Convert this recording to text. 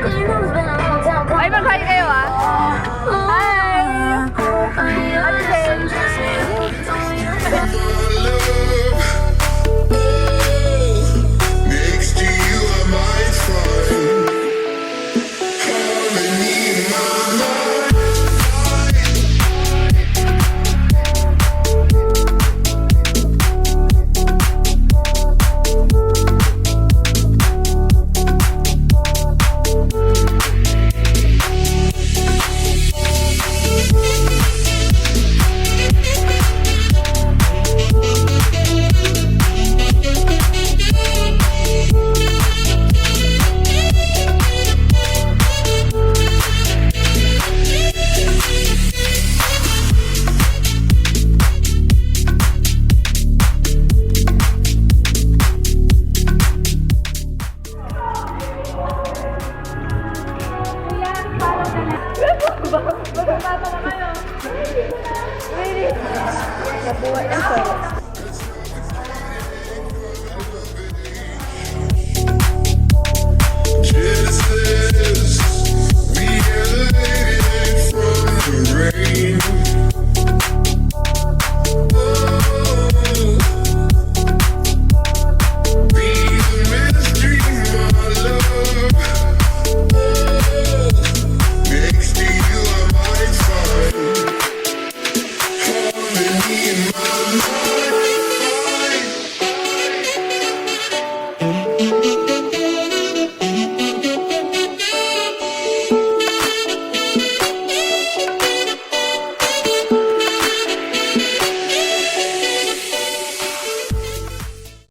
Ay, mag-hi kayo ah. Hi! Next to you, I might find harmony in my mind. Nabuhay ang solo. Genesis, we elevated from the rain. Oh, be the mystery, my love. Oh, next to you, I might find harmony in my mind.